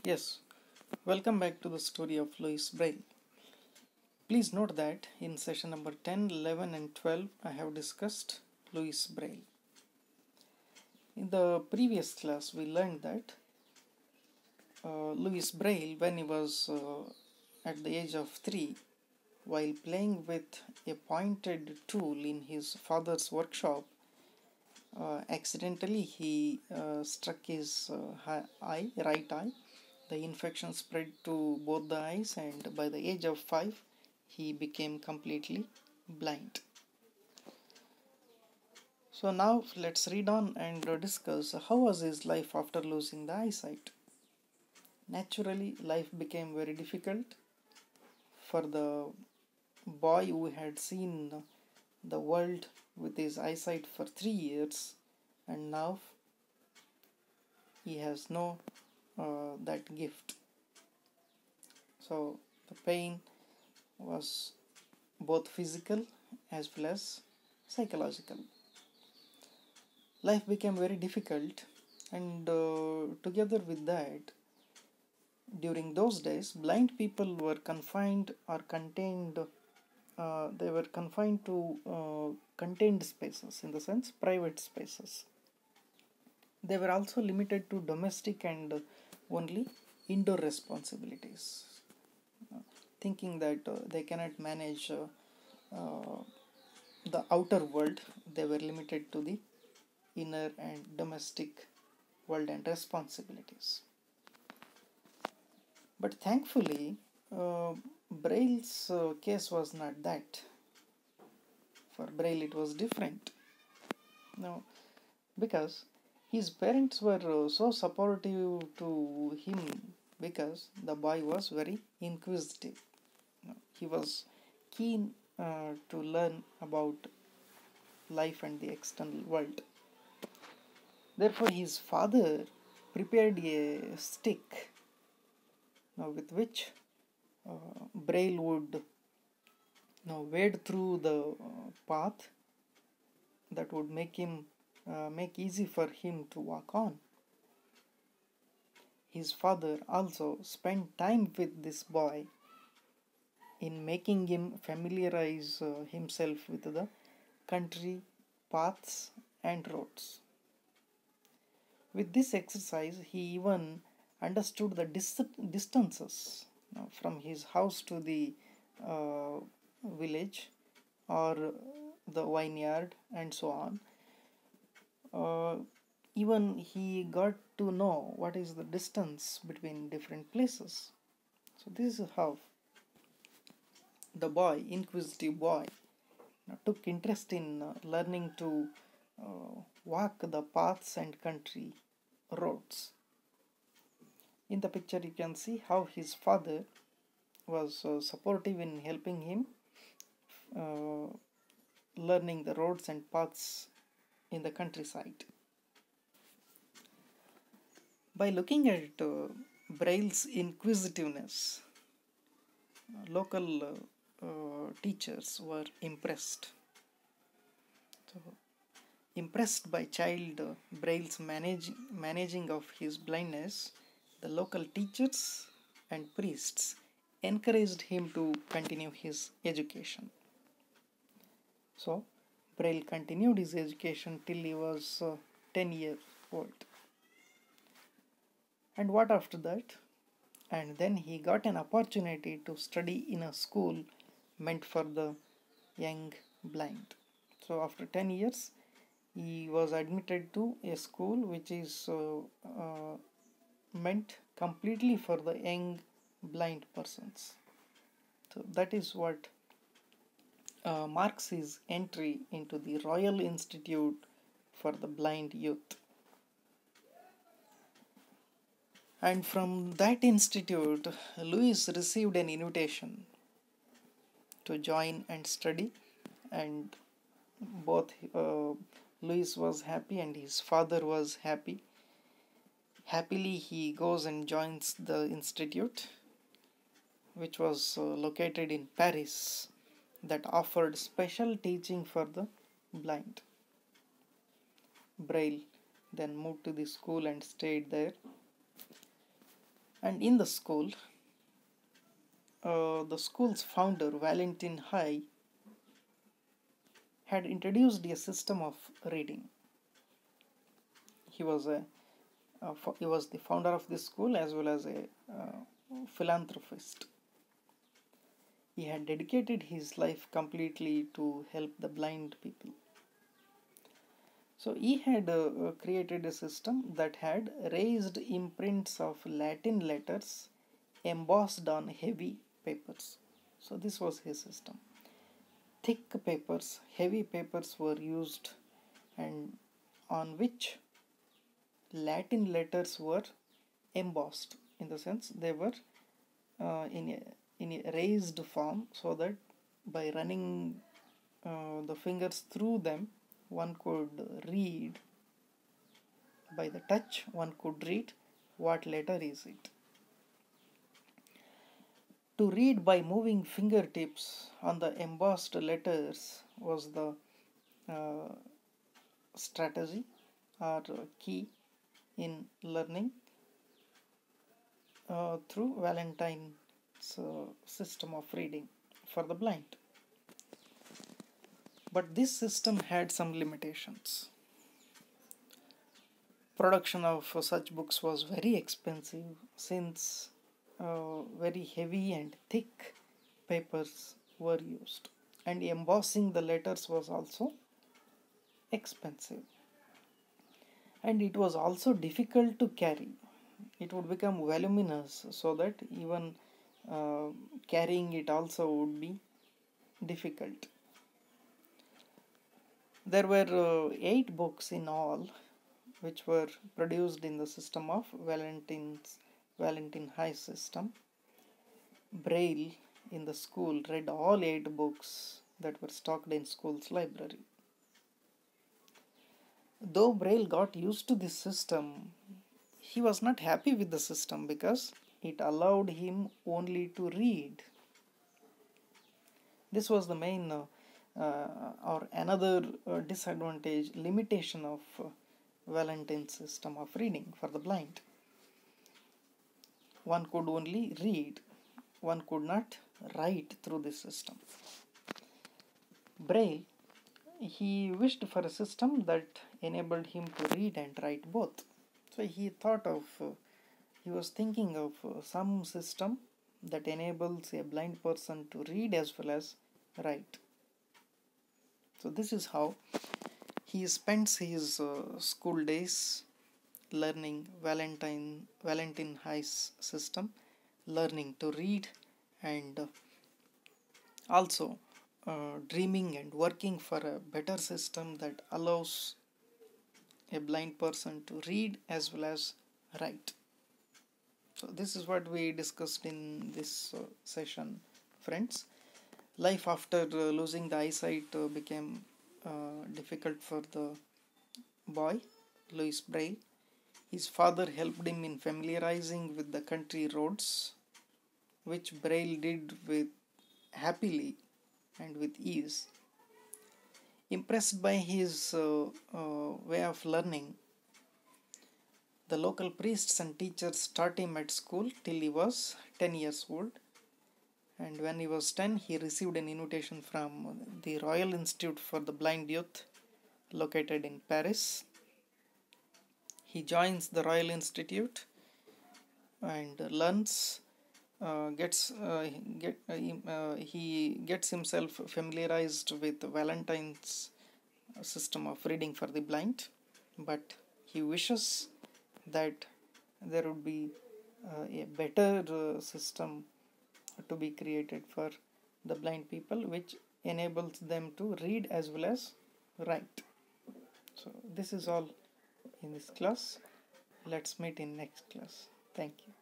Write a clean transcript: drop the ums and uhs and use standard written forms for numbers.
Yes, welcome back to the story of Louis Braille. Please note that in session number 10, 11 and 12 I have discussed Louis Braille. In the previous class we learned that Louis Braille, when he was at the age of 3, while playing with a pointed tool in his father's workshop, accidentally he struck his right eye. The infection spread to both the eyes, and by the age of 5 he became completely blind. So now let's read on and discuss how was his life after losing the eyesight. Naturally, life became very difficult for the boy who had seen the world with his eyesight for 3 years, and now he has no that gift. So the pain was both physical as well as psychological. Life became very difficult, and together with that, during those days, blind people were confined or contained. They were confined to contained spaces, in the sense private spaces. They were also limited to domestic and only indoor responsibilities, thinking that they cannot manage the outer world. They were limited to the inner and domestic world and responsibilities. But thankfully, Braille's case was not that. For Braille, it was different. No, because his parents were so supportive to him, because the boy was very inquisitive. He was keen to learn about life and the external world. Therefore, his father prepared a stick with which Braille would wade through the path that would make easy for him to walk on. His father also spent time with this boy in making him familiarize himself with the country paths and roads. With this exercise, he even understood the distances from his house to the village or the vineyard and so on. Even he got to know what is the distance between different places. So this is how the boy, inquisitive boy, took interest in learning to walk the paths and country roads. In the picture you can see how his father was supportive in helping him learning the roads and paths in the countryside. By looking at Braille's inquisitiveness, local teachers were impressed. So, impressed by child Braille's managing of his blindness, the local teachers and priests encouraged him to continue his education. So, Braille continued his education till he was 10 years old. And what after that? And then he got an opportunity to study in a school meant for the young blind. So after 10 years, he was admitted to a school which is meant completely for the young blind persons. So that is what marks his entry into the Royal Institute for the Blind Youth. And from that institute, Louis received an invitation to join and study, and both Louis was happy and his father was happy. Happily, he goes and joins the institute, which was located in Paris, that offered special teaching for the blind. Braille then moved to the school and stayed there. And in the school's founder, Valentin Haiiy, had introduced a system of reading. He was he was the founder of this school as well as a philanthropist. He had dedicated his life completely to help the blind people. So he had created a system that had raised imprints of Latin letters embossed on heavy papers. So this was his system. Thick papers, heavy papers were used, and on which Latin letters were embossed, in the sense they were in a raised form, so that by running the fingers through them, one could read, by the touch one could read what letter is it. To read by moving fingertips on the embossed letters was the strategy or key in learning through Valentin's system of reading for the blind. But this system had some limitations. Production of such books was very expensive, since very heavy and thick papers were used, and embossing the letters was also expensive, and it was also difficult to carry. It would become voluminous, so that even carrying it also would be difficult. There were 8 books in all, which were produced in the system of Valentin Haiiy system. Braille in the school read all 8 books that were stocked in school's library. Though Braille got used to this system, he was not happy with the system because it allowed him only to read. This was the main or another disadvantage, limitation of Valentin's system of reading for the blind. One could only read, one could not write through this system. Braille, he wished for a system that enabled him to read and write both. So he was thinking of some system that enables a blind person to read as well as write. So this is how he spends his school days learning Valentin Haiiy's system, learning to read, and also dreaming and working for a better system that allows a blind person to read as well as write. So this is what we discussed in this session, friends. Life after losing the eyesight became difficult for the boy, Louis Braille. His father helped him in familiarizing with the country roads, which Braille did with happily and with ease. Impressed by his way of learning, the local priests and teachers taught him at school till he was 10 years old. And when he was 10, he received an invitation from the Royal Institute for the Blind Youth, located in Paris. He joins the Royal Institute and learns, he gets himself familiarized with Valentin's system of reading for the blind, but he wishes that there would be a better system to be created for the blind people, which enables them to read as well as write. So this is all in this class. Let's meet in next class. Thank you.